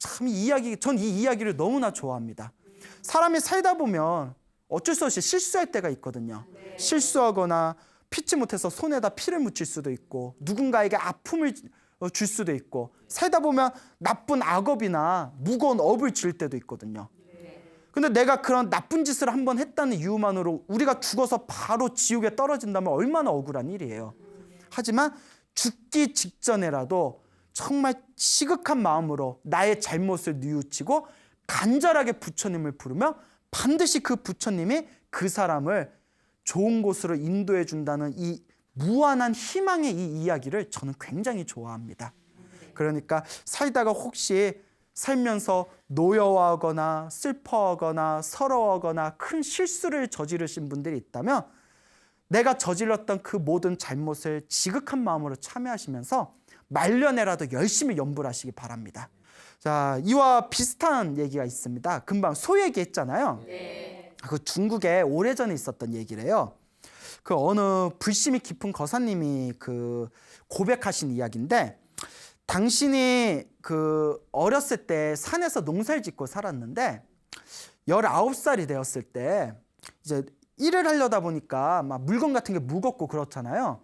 참 이 이야기, 전 이 이야기를 너무나 좋아합니다. 사람이 살다 보면 어쩔 수 없이 실수할 때가 있거든요. 실수하거나 피치 못해서 손에다 피를 묻힐 수도 있고 누군가에게 아픔을 줄 수도 있고 살다 보면 나쁜 악업이나 무거운 업을 질 때도 있거든요. 근데 내가 그런 나쁜 짓을 한번 했다는 이유만으로 우리가 죽어서 바로 지옥에 떨어진다면 얼마나 억울한 일이에요. 하지만 죽기 직전에라도 정말 시극한 마음으로 나의 잘못을 뉘우치고 간절하게 부처님을 부르면 반드시 그 부처님이 그 사람을 좋은 곳으로 인도해 준다는 이 무한한 희망의 이 이야기를 저는 굉장히 좋아합니다. 그러니까 살다가 혹시 살면서 노여워하거나 슬퍼하거나 서러워하거나 큰 실수를 저지르신 분들이 있다면 내가 저질렀던 그 모든 잘못을 지극한 마음으로 참여하시면서 말년에라도 열심히 염불하시기 바랍니다. 자, 이와 비슷한 얘기가 있습니다. 금방 소 얘기했잖아요. 그 중국에 오래전에 있었던 얘기래요. 그 어느 불심이 깊은 거사님이 그 고백하신 이야기인데, 당신이 그 어렸을 때 산에서 농사를 짓고 살았는데 19살이 되었을 때 이제 일을 하려다 보니까 막 물건 같은 게 무겁고 그렇잖아요.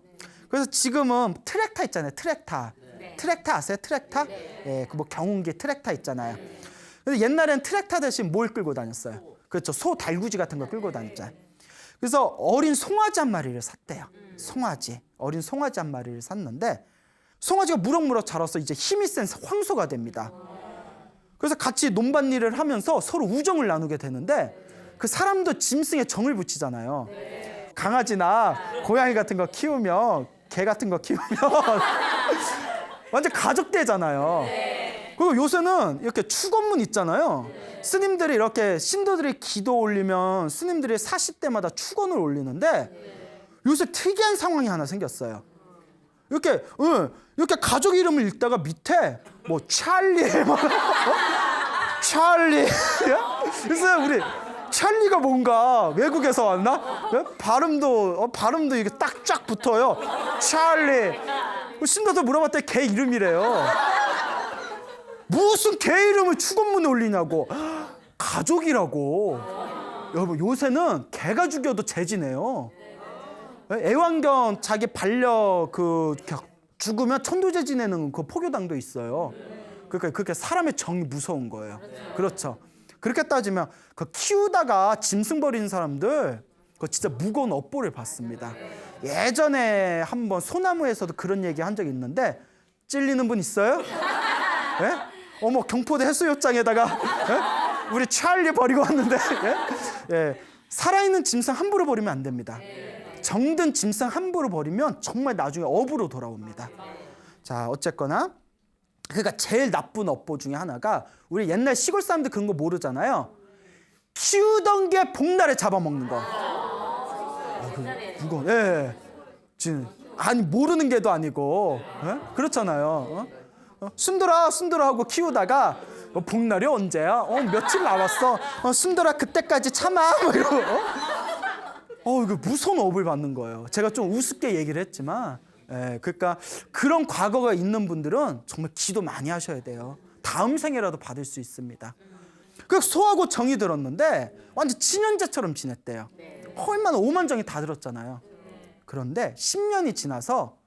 그래서 지금은 트랙터 있잖아요. 트랙터 아세요? 트랙터? 예, 그 뭐 경운기 트랙터 있잖아요. 근데 옛날엔 트랙터 대신 뭘 끌고 다녔어요? 그렇죠. 소 달구지 같은 거 끌고 다녔잖아요. 그래서 어린 송아지 한 마리를 샀대요. 어린 송아지 한 마리를 샀는데 송아지가 무럭무럭 자라서 이제 힘이 센 황소가 됩니다. 그래서 같이 논밭일을 하면서 서로 우정을 나누게 되는데 그 사람도 짐승에 정을 붙이잖아요. 강아지나 고양이 같은 거 키우면, 개 같은 거 키우면 완전 가족대잖아요. 그리고 요새는 이렇게 축원문 있잖아요. 스님들이 이렇게 신도들이 기도 올리면 스님들이 40대마다 축원을 올리는데 요새 특이한 상황이 하나 생겼어요. 이렇게 가족 이름을 읽다가 밑에 뭐 찰리 찰리 그래서 우리 찰리가 뭔가 외국에서 왔나? 발음도 이게 딱 쫙 붙어요. 찰리. 신도들 물어봤더니 개 이름이래요. 무슨 개 이름을 축원문에 올리냐고. 가족이라고. 여러분, 요새는 개가 죽여도 죄지네요. 애완견 자기 반려 죽으면 천도제 지내는 그 포교당도 있어요. 그러니까 그렇게 사람의 정이 무서운 거예요. 그렇죠. 그렇게 따지면 그 키우다가 짐승 버리는 사람들 그 진짜 무거운 업보를 받습니다. 예전에 한번 소나무에서도 그런 얘기 한 적이 있는데 찔리는 분 있어요? 예? 어머, 경포대 해수욕장에다가 우리 찰리 버리고 왔는데 예? 살아있는 짐승 함부로 버리면 안 됩니다. 정든 짐승 함부로 버리면 정말 나중에 업으로 돌아옵니다. 자, 어쨌거나 그러니까 제일 나쁜 업보 중에 하나가, 우리 옛날 시골 사람들 그런 거 모르잖아요. 키우던 게 복날에 잡아먹는 거. 무거워. 예. 아니, 모르는 게도 아니고. 예? 그렇잖아요. 순돌아 하고 키우다가 복날이 언제야? 며칠 남았어. 순돌아 그때까지 참아. 뭐 이러고. 이거 무서운 업을 받는 거예요. 제가 좀 우습게 얘기를 했지만, 그러니까 그런 과거가 있는 분들은 정말 기도 많이 하셔야 돼요. 다음 생에라도 받을 수 있습니다. 그 소하고 정이 들었는데 완전 친형제처럼 지냈대요. 얼마나 오만정이 다 들었잖아요. 그런데 10년이 지나서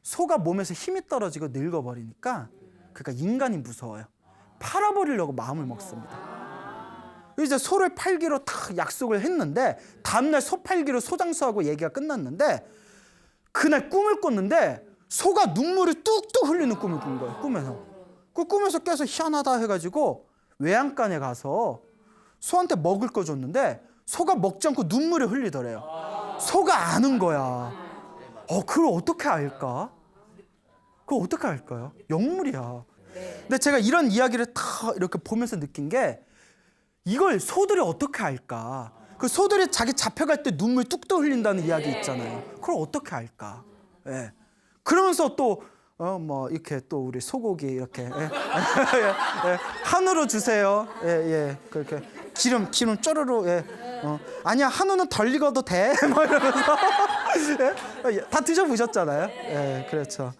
소가 몸에서 힘이 떨어지고 늙어버리니까, 그러니까 인간이 무서워요. 팔아버리려고 마음을 먹습니다. 이제 소를 팔기로 딱 약속을 했는데 다음날 소 팔기로 소장수하고 얘기가 끝났는데, 그날 꿈을 꿨는데 소가 눈물을 뚝뚝 흘리는 꿈을 꾼 거예요. 꿈에서 깨서 희한하다 해가지고 외양간에 가서 소한테 먹을 거 줬는데 소가 먹지 않고 눈물을 흘리더래요. 소가 아는 거야. 그걸 어떻게 알까? 그걸 어떻게 알까요? 영물이야. 근데 제가 이런 이야기를 다 이렇게 보면서 느낀 게, 이걸 소들이 어떻게 알까? 그 소들이 자기 잡혀갈 때 눈물 뚝뚝 흘린다는 이야기 있잖아요. 그걸 어떻게 알까? 예. 그러면서 또 이렇게 또 우리 소고기 이렇게 한우로 주세요. 그렇게 기름 쪼르르. 아니야, 한우는 덜 익어도 돼. 막 이러면서 다 드셔보셨잖아요. 그렇죠.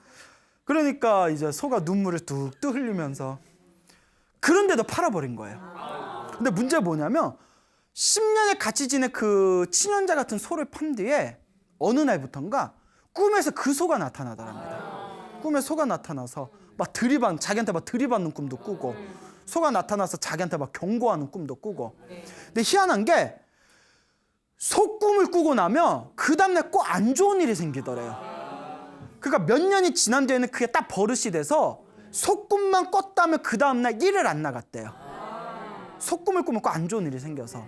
그러니까 이제 소가 눈물을 뚝뚝 흘리면서, 그런데도 팔아버린 거예요. 근데 문제가 뭐냐면 10년을 같이 지낸 그 친연자 같은 소를 판 뒤에 어느 날부턴가 꿈에서 그 소가 나타나더랍니다. 꿈에 소가 나타나서 막 자기한테 막 들이받는 꿈도 꾸고, 소가 나타나서 자기한테 막 경고하는 꿈도 꾸고. 근데 희한한 게 소 꿈을 꾸고 나면 그 다음날 꼭 안 좋은 일이 생기더래요. 그러니까 몇 년이 지난 뒤에는 그게 딱 버릇이 돼서 소 꿈만 꿨다면 그 다음날 일을 안 나갔대요. 소 꿈을 꾸면 꼭 안 좋은 일이 생겨서.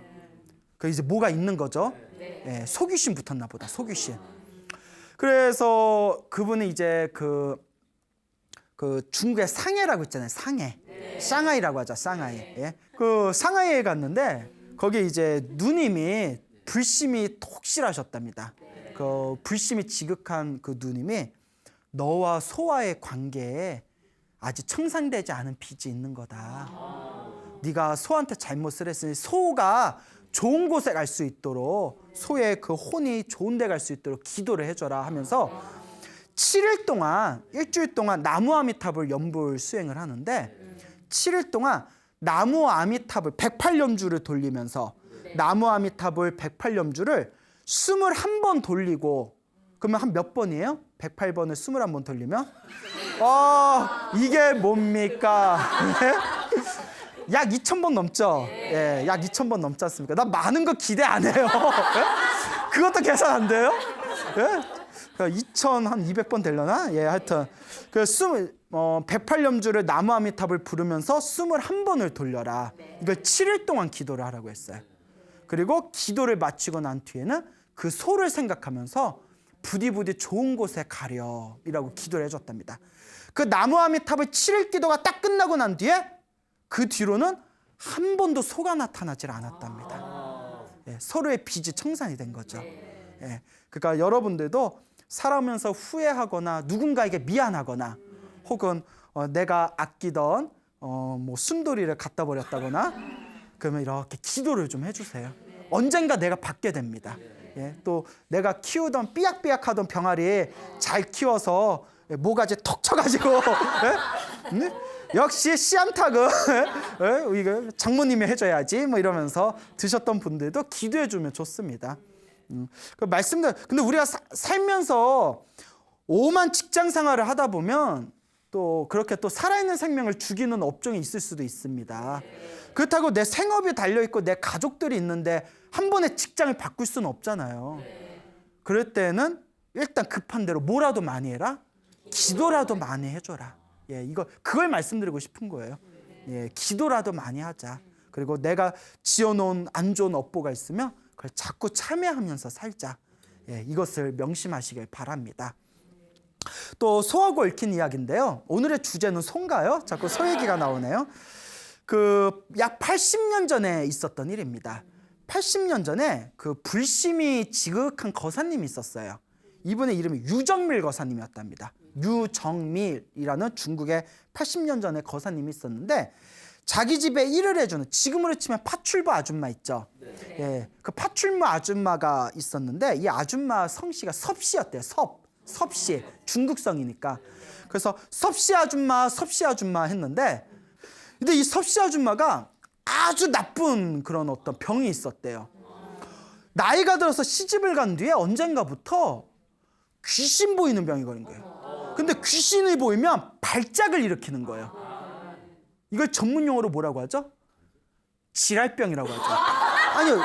그 이제 뭐가 있는 거죠. 예, 소귀신 붙었나 보다. 소귀신. 그래서 그분은 이제 그 중국의 상해라고 있잖아요. 상해. 샹하이라고 하죠. 샹하이. 예. 그 상하이에 갔는데 거기 이제 누님이 불심이 독실하셨답니다. 그 불심이 지극한 그 누님이 너와 소와의 관계에 아직 청산되지 않은 빚이 있는 거다. 네가 소한테 잘못을 했으니 소가 좋은 곳에 갈 수 있도록, 소의 그 혼이 좋은 데 갈 수 있도록 기도를 해줘라 하면서 7일 동안, 일주일 동안 나무 아미탑을 연불 수행을 하는데 7일 동안 나무 아미탑을 108염주를 돌리면서 나무 아미탑을 108염주를 21번 돌리고, 그러면 한 몇 번이에요? 108번을 21번 돌리면? 이게 뭡니까? 약 2,000번 넘죠? 예, 약 2,000번 넘지 않습니까? 나 많은 거 기대 안 해요. 예? 그것도 계산 안 돼요? 예? 2,200번 되려나? 예, 하여튼. 108염주를 나무 아미탑을 부르면서 21번을 돌려라. 이걸 7일 동안 기도를 하라고 했어요. 그리고 기도를 마치고 난 뒤에는 그 소를 생각하면서 부디 좋은 곳에 가렴이라고 기도를 해줬답니다. 그 나무 아미탑을 7일 기도가 딱 끝나고 난 뒤에 그 뒤로는 한 번도 소가 나타나질 않았답니다. 예, 서로의 빚이 청산이 된 거죠. 예, 그러니까 여러분들도 살아오면서 후회하거나 누군가에게 미안하거나 혹은 내가 아끼던 뭐 순돌이를 갖다 버렸다거나 그러면 이렇게 기도를 좀 해주세요. 언젠가 내가 받게 됩니다. 예, 또 내가 키우던 삐약삐약하던 병아리 잘 키워서 모가지 턱 쳐가지고 예? 역시 씨암탉은 이거 장모님이 해줘야지 뭐 이러면서 드셨던 분들도 기도해주면 좋습니다. 그 말씀들. 근데 우리가 살면서 오만 직장 생활을 하다 보면 또 그렇게 또 살아있는 생명을 죽이는 업종이 있을 수도 있습니다. 그렇다고 내 생업이 달려있고 내 가족들이 있는데 한 번에 직장을 바꿀 수는 없잖아요. 그럴 때는 일단 급한 대로 뭐라도 많이 해라. 기도라도 많이 해줘라. 예, 그걸 말씀드리고 싶은 거예요. 예, 기도라도 많이 하자. 그리고 내가 지어놓은 안 좋은 업보가 있으면 그걸 자꾸 참여하면서 살자. 예, 이것을 명심하시길 바랍니다. 또 소하고 얽힌 이야기인데요. 오늘의 주제는 소인가요? 자꾸 소 얘기가 나오네요. 약 80년 전에 있었던 일입니다. 80년 전에 그 불심이 지극한 거사님이 있었어요. 이분의 이름이 유정밀 거사님이었답니다. 유정밀이라는 중국의 80년 전에 거사님이 있었는데 자기 집에 일을 해주는, 지금으로 치면 파출부 아줌마 있죠. 예, 그 파출부 아줌마가 있었는데 이 아줌마 성씨가 섭씨였대요. 섭씨, 중국성이니까. 그래서 섭씨 아줌마 했는데, 근데 이 섭씨 아줌마가 아주 나쁜 그런 어떤 병이 있었대요. 나이가 들어서 시집을 간 뒤에 언젠가부터 귀신 보이는 병이 걸린 거예요. 근데 귀신이 보이면 발작을 일으키는 거예요. 이걸 전문 용어로 뭐라고 하죠? 지랄병이라고 하죠. 아니요,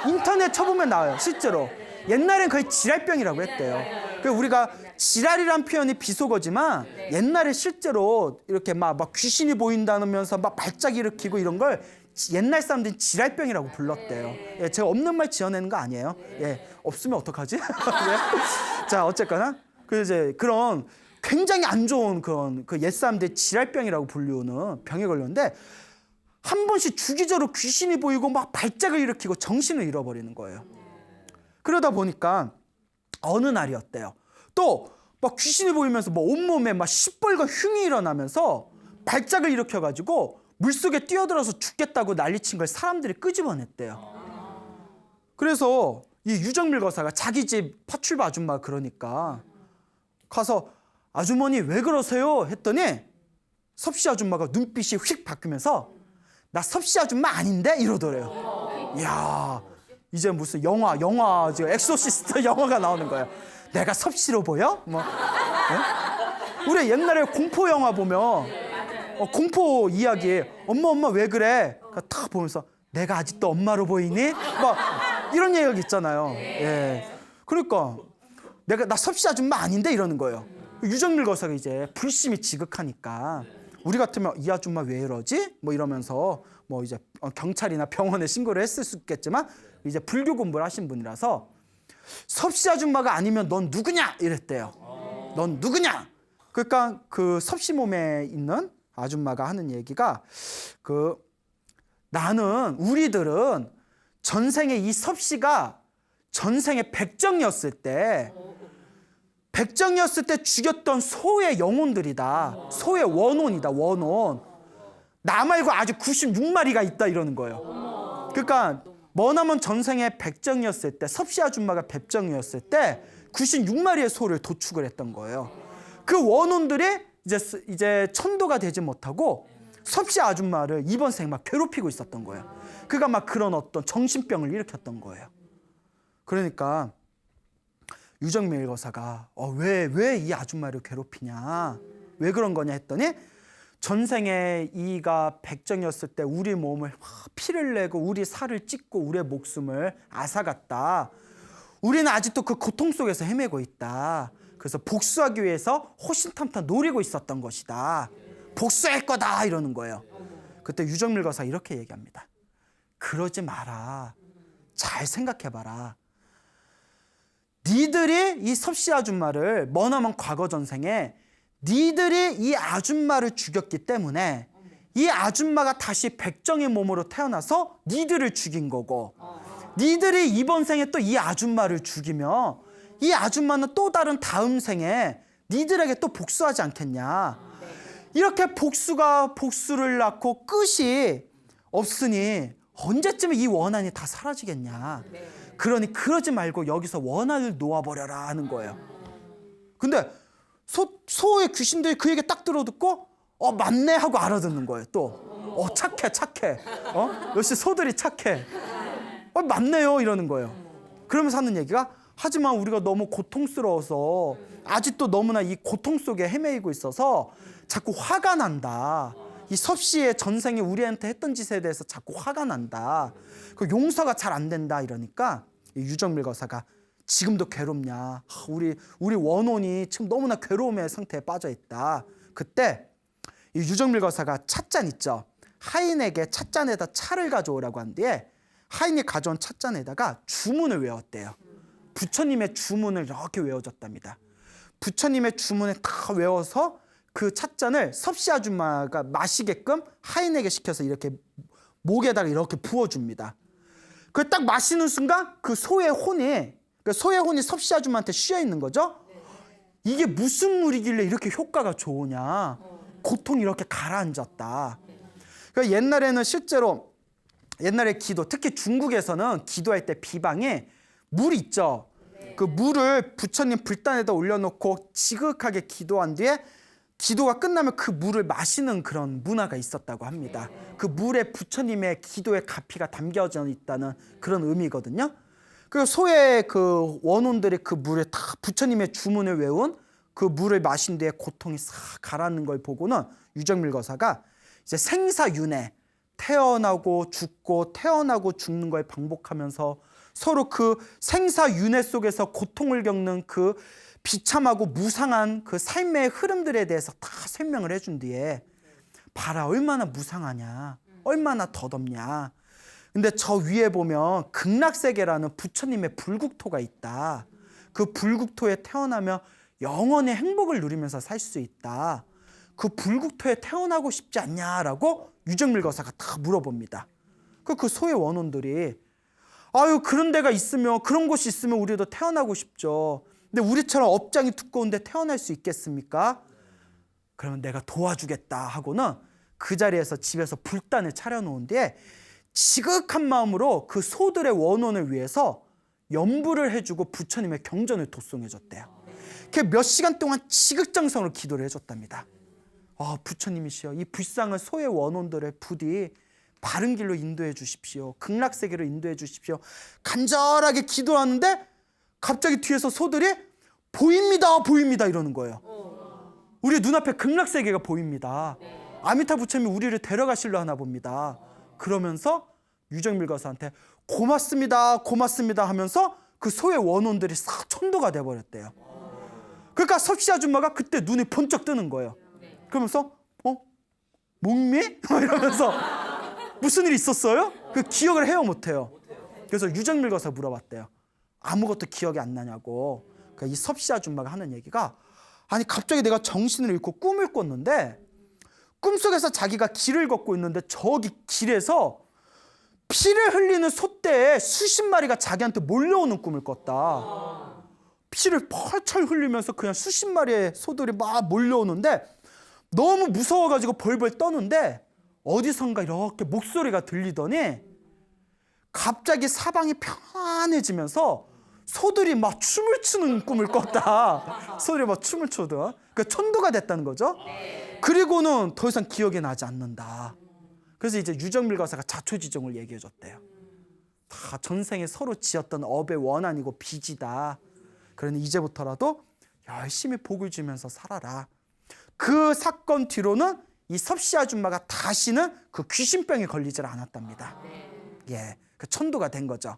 인터넷 쳐보면 나와요. 실제로 옛날엔 거의 지랄병이라고 했대요. 우리가 지랄이란 표현이 비속어지만 옛날에 실제로 이렇게 막 귀신이 보인다면서 막 발작 일으키고 이런 걸 옛날 사람들이 지랄병이라고 불렀대요. 예, 제가 없는 말 지어내는 거 아니에요. 예, 없으면 어떡하지? 예. 자, 어쨌거나 이제 그런 굉장히 안 좋은 그런 옛 사람들이 지랄병이라고 불리우는 병에 걸렸는데 한 번씩 주기적으로 귀신이 보이고 막 발작을 일으키고 정신을 잃어버리는 거예요. 그러다 보니까 어느 날이었대요. 또 막 귀신이 보이면서 뭐 온몸에 막 시뻘건 흉이 일어나면서 발작을 일으켜가지고 물속에 뛰어들어서 죽겠다고 난리친 걸 사람들이 끄집어냈대요. 그래서 이 유정밀 거사가 자기 집 파출부 아줌마 그러니까 가서 아주머니 왜 그러세요? 했더니 섭씨 아줌마가 눈빛이 휙 바뀌면서 나 섭씨 아줌마 아닌데? 이러더래요. 이야, 이제 무슨 영화 지금 엑소시스트 영화가 나오는 거예요. 내가 섭씨로 보여? 뭐, 네? 우리 옛날에 공포 영화 보면 공포 이야기, 엄마 왜 그래? 딱 보면서 내가 아직도 엄마로 보이니? 막 이런 얘기가 있잖아요. 예. 그러니까 나 섭씨 아줌마 아닌데? 이러는 거예요. 유정밀 거사가 이제 불심이 지극하니까 우리 같으면 이 아줌마 왜 이러지? 뭐 이러면서 뭐 이제 경찰이나 병원에 신고를 했을 수 있겠지만 이제 불교 공부를 하신 분이라서 섭씨 아줌마가 아니면 넌 누구냐? 이랬대요. 넌 누구냐? 그러니까 그 섭씨 몸에 있는 아줌마가 하는 얘기가 우리들은 전생에 이 섭씨가 전생에 백정이었을 때 죽였던 소의 영혼들이다. 소의 원혼이다. 원혼. 나 말고 아주 96마리가 있다 이러는 거예요. 그러니까 머나먼 전생에 백정이었을 때, 섭씨 아줌마가 백정이었을 때 96마리의 소를 도축을 했던 거예요. 그 원혼들이 이제 천도가 되지 못하고 섭씨 아줌마를 이번 생에 막 괴롭히고 있었던 거예요. 그가 막 그런 어떤 정신병을 일으켰던 거예요. 그러니까 유정밀 거사가 왜 이 아줌마를 괴롭히냐, 왜 그런 거냐 했더니 전생에 이가 백정이었을 때 우리 몸을 피를 내고 우리 살을 찢고 우리의 목숨을 앗아갔다. 우리는 아직도 그 고통 속에서 헤매고 있다. 그래서 복수하기 위해서 호신탐탐 노리고 있었던 것이다. 복수할 거다 이러는 거예요. 그때 유정밀 거사 이렇게 얘기합니다. 그러지 마라. 잘 생각해봐라. 니들이 이 섭씨 아줌마를 머나먼 과거 전생에 니들이 이 아줌마를 죽였기 때문에 이 아줌마가 다시 백정의 몸으로 태어나서 니들을 죽인 거고, 니들이 이번 생에 또 이 아줌마를 죽이며 이 아줌마는 또 다른 다음 생에 니들에게 또 복수하지 않겠냐. 이렇게 복수가 복수를 낳고 끝이 없으니 언제쯤에 이 원한이 다 사라지겠냐. 그러니 그러지 말고 여기서 원한을 놓아버려라 하는 거예요. 근데 소의 귀신들이 그 얘기 딱 들어듣고 맞네 하고 알아듣는 거예요. 또 착해. 역시 소들이 착해. 맞네요 이러는 거예요. 그러면서 하는 얘기가, 하지만 우리가 너무 고통스러워서 아직도 너무나 이 고통 속에 헤매이고 있어서 자꾸 화가 난다. 이 섭씨의 전생에 우리한테 했던 짓에 대해서 자꾸 화가 난다. 그 용서가 잘 안 된다 이러니까 이 유정밀 거사가 지금도 괴롭냐? 우리 원혼이 지금 너무나 괴로움의 상태에 빠져 있다. 그때 이 유정밀 거사가 찻잔 있죠. 하인에게 찻잔에다 차를 가져오라고 한 뒤에 하인이 가져온 찻잔에다가 주문을 외웠대요. 부처님의 주문을 이렇게 외워줬답니다. 부처님의 주문을 다 외워서 그 찻잔을 섭씨 아줌마가 마시게끔 하인에게 시켜서 이렇게 목에다가 이렇게 부어줍니다. 그 딱 마시는 순간 그 소의 혼이 섭씨 아줌마한테 쉬어 있는 거죠. 이게 무슨 물이길래 이렇게 효과가 좋으냐. 고통이 이렇게 가라앉았다. 그러니까 옛날에는 실제로 옛날에 기도, 특히 중국에서는 기도할 때 비방에 물 있죠. 그 물을 부처님 불단에다 올려놓고 지극하게 기도한 뒤에 기도가 끝나면 그 물을 마시는 그런 문화가 있었다고 합니다. 그 물에 부처님의 기도의 가피가 담겨져 있다는 그런 의미거든요. 그 소의 그 원혼들이 그 물에 다 부처님의 주문을 외운 그 물을 마신 뒤에 고통이 싹 가라앉는 걸 보고는 유정밀 거사가 이제 생사윤회, 태어나고 죽고 태어나고 죽는 걸 반복하면서 서로 그 생사윤회 속에서 고통을 겪는 그 비참하고 무상한 그 삶의 흐름들에 대해서 다 설명을 해준 뒤에 봐라 얼마나 무상하냐, 얼마나 덧없냐. 근데 저 위에 보면 극락세계라는 부처님의 불국토가 있다. 그 불국토에 태어나면 영원의 행복을 누리면서 살 수 있다. 그 불국토에 태어나고 싶지 않냐라고 유정밀 거사가 다 물어봅니다. 그 소의 원혼들이 그런 데가 있으면, 그런 곳이 있으면 우리도 태어나고 싶죠. 근데 우리처럼 업장이 두꺼운데 태어날 수 있겠습니까? 그러면 내가 도와주겠다 하고는 그 자리에서 집에서 불단을 차려놓은 뒤에 지극한 마음으로 그 소들의 원혼을 위해서 연부를 해주고 부처님의 경전을 독송해줬대요. 몇 시간 동안 지극정성으로 기도를 해줬답니다. 부처님이시여, 이 불쌍한 소의 원혼들의 부디 바른 길로 인도해 주십시오. 극락세계로 인도해 주십시오. 간절하게 기도하는데 갑자기 뒤에서 소들이 보입니다, 보입니다 이러는 거예요. 우리 눈앞에 극락세계가 보입니다. 아미타 부처님이 우리를 데려가실려 하나 봅니다. 그러면서 유정밀 거사한테 고맙습니다, 고맙습니다 하면서 그 소의 원혼들이 싹 천도가 돼버렸대요. 그러니까 섭씨 아줌마가 그때 눈이 번쩍 뜨는 거예요. 그러면서 목미? 이러면서 무슨 일이 있었어요? 그 기억을 해요, 못해요? 그래서 유정밀 거사 물어봤대요. 아무것도 기억이 안 나냐고. 그러니까 이 섭씨 아줌마가 하는 얘기가, 아니 갑자기 내가 정신을 잃고 꿈을 꿨는데 꿈속에서 자기가 길을 걷고 있는데 저기 길에서 피를 흘리는 소떼에 수십 마리가 자기한테 몰려오는 꿈을 꿨다. 피를 펄펄 흘리면서 그냥 수십 마리의 소들이 막 몰려오는데 너무 무서워가지고 벌벌 떠는데 어디선가 이렇게 목소리가 들리더니 갑자기 사방이 평안해지면서 소들이 막 춤을 추는 꿈을 꿨다. 소들이 막 춤을 춰도. 그러니까 천도가 됐다는 거죠. 그리고는 더 이상 기억이 나지 않는다. 그래서 이제 유정밀 거사가 자초지종을 얘기해 줬대요. 다 전생에 서로 지었던 업의 원한이고 빚이다. 그러니 이제부터라도 열심히 복을 주면서 살아라. 그 사건 뒤로는 이 섭씨 아줌마가 다시는 그 귀신병에 걸리질 않았답니다. 예, 그 천도가 된 거죠.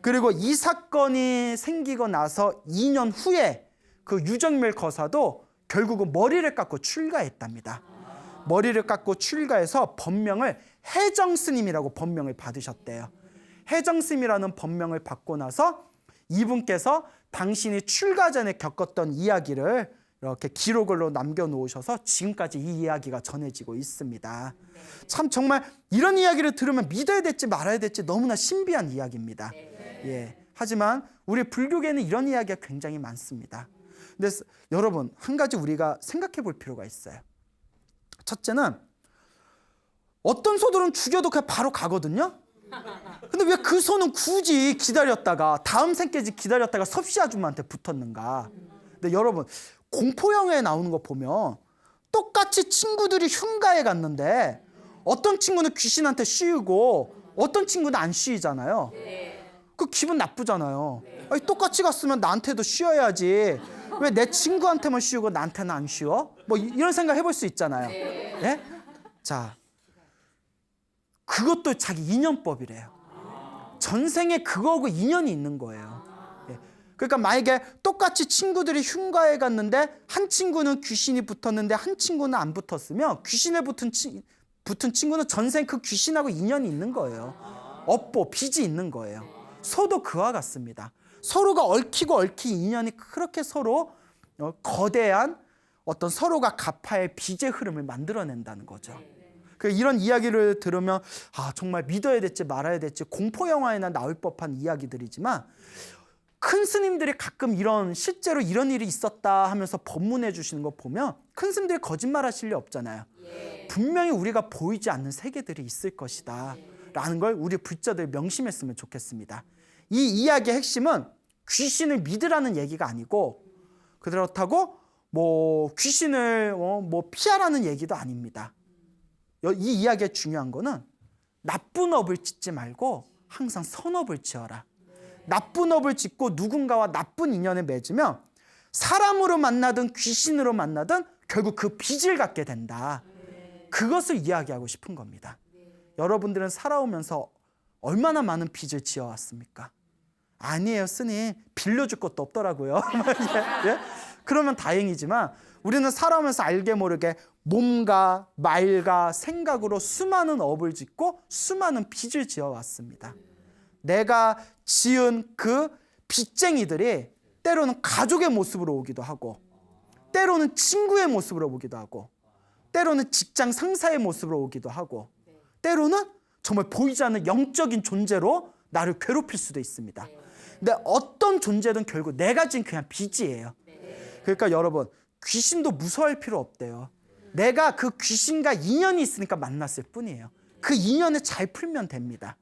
그리고 이 사건이 생기고 나서 2년 후에 그 유정밀 거사도 결국은 머리를 깎고 출가했답니다. 머리를 깎고 출가해서 법명을 해정스님이라고 법명을 받으셨대요. 해정스님이라는 법명을 받고 나서 이분께서 당신이 출가 전에 겪었던 이야기를 이렇게 기록으로 남겨놓으셔서 지금까지 이 이야기가 전해지고 있습니다. 참 정말 이런 이야기를 들으면 믿어야 될지 말아야 될지 너무나 신비한 이야기입니다. 예. 하지만 우리 불교계는 이런 이야기가 굉장히 많습니다. 근데 여러분, 한 가지 우리가 생각해 볼 필요가 있어요. 첫째는 어떤 소들은 죽여도 그냥 바로 가거든요. 근데 왜 그 소는 굳이 기다렸다가 다음 생까지 기다렸다가 섭씨 아줌마한테 붙었는가? 근데 여러분, 공포 영화에 나오는 거 보면 똑같이 친구들이 흉가에 갔는데 어떤 친구는 귀신한테 씌우고 어떤 친구는 안 씌이잖아요. 그 기분 나쁘잖아요. 아니, 똑같이 갔으면 나한테도 씌워야지. 왜 내 친구한테만 씌우고 나한테는 안 씌워? 뭐 이런 생각 해볼 수 있잖아요. 예? 자, 그것도 자기 인연법이래요. 전생에 그거하고 인연이 있는 거예요. 예. 그러니까 만약에 똑같이 친구들이 흉가에 갔는데 한 친구는 귀신이 붙었는데 한 친구는 안 붙었으면 귀신에 붙은 친구는 전생 그 귀신하고 인연이 있는 거예요. 업보, 빚이 있는 거예요. 소도 그와 같습니다. 서로가 얽히고 얽힌 인연이 그렇게 서로 거대한 어떤 서로가 갚아야 할 빚의 흐름을 만들어낸다는 거죠. 이런 이야기를 들으면 정말 믿어야 될지 말아야 될지 공포 영화에나 나올 법한 이야기들이지만 큰 스님들이 가끔 실제로 이런 일이 있었다 하면서 법문해 주시는 거 보면 큰 스님들이 거짓말 하실 리 없잖아요. 분명히 우리가 보이지 않는 세계들이 있을 것이다 라는 걸 우리 불자들 명심했으면 좋겠습니다. 이 이야기의 핵심은 귀신을 믿으라는 얘기가 아니고 그렇다고 귀신을 피하라는 얘기도 아닙니다. 이 이야기의 중요한 거는 나쁜 업을 짓지 말고 항상 선업을 지어라. 나쁜 업을 짓고 누군가와 나쁜 인연을 맺으면 사람으로 만나든 귀신으로 만나든 결국 그 빚을 갖게 된다. 그것을 이야기하고 싶은 겁니다. 여러분들은 살아오면서 얼마나 많은 빚을 지어왔습니까? 아니에요, 스님. 빌려줄 것도 없더라고요. 예? 그러면 다행이지만 우리는 살아오면서 알게 모르게 몸과 말과 생각으로 수많은 업을 짓고 수많은 빚을 지어왔습니다. 내가 지은 그 빚쟁이들이 때로는 가족의 모습으로 오기도 하고 때로는 친구의 모습으로 오기도 하고 때로는 직장 상사의 모습으로 오기도 하고 때로는 정말 보이지 않는 영적인 존재로 나를 괴롭힐 수도 있습니다. 근데 어떤 존재든 결국 내가 지은 그냥 빚이에요. 그러니까 여러분, 귀신도 무서워할 필요 없대요. 내가 그 귀신과 인연이 있으니까 만났을 뿐이에요. 그 인연을 잘 풀면 됩니다.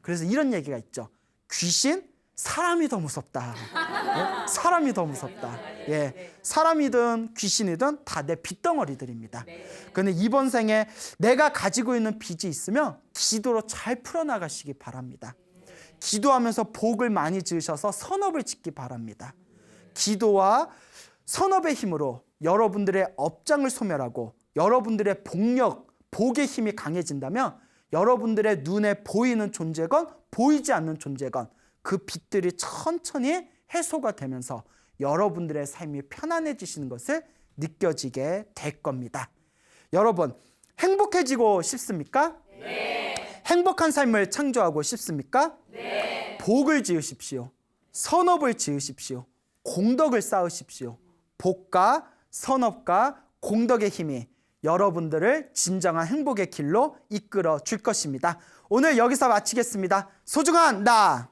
그래서 이런 얘기가 있죠. 귀신, 사람이 더 무섭다. 예? 사람이 더 무섭다. 예, 사람이든 귀신이든 다 내 빚덩어리들입니다. 그런데 이번 생에 내가 가지고 있는 빚이 있으면 기도로 잘 풀어나가시기 바랍니다. 기도하면서 복을 많이 지으셔서 선업을 짓기 바랍니다. 기도와 선업의 힘으로 여러분들의 업장을 소멸하고 여러분들의 복력, 복의 힘이 강해진다면 여러분들의 눈에 보이는 존재건 보이지 않는 존재건 그 빚들이 천천히 해소가 되면서 여러분들의 삶이 편안해지시는 것을 느껴지게 될 겁니다. 여러분, 행복해지고 싶습니까? 네. 행복한 삶을 창조하고 싶습니까? 네. 복을 지으십시오. 선업을 지으십시오. 공덕을 쌓으십시오. 복과 선업과 공덕의 힘이 여러분들을 진정한 행복의 길로 이끌어 줄 것입니다. 오늘 여기서 마치겠습니다. 소중한 나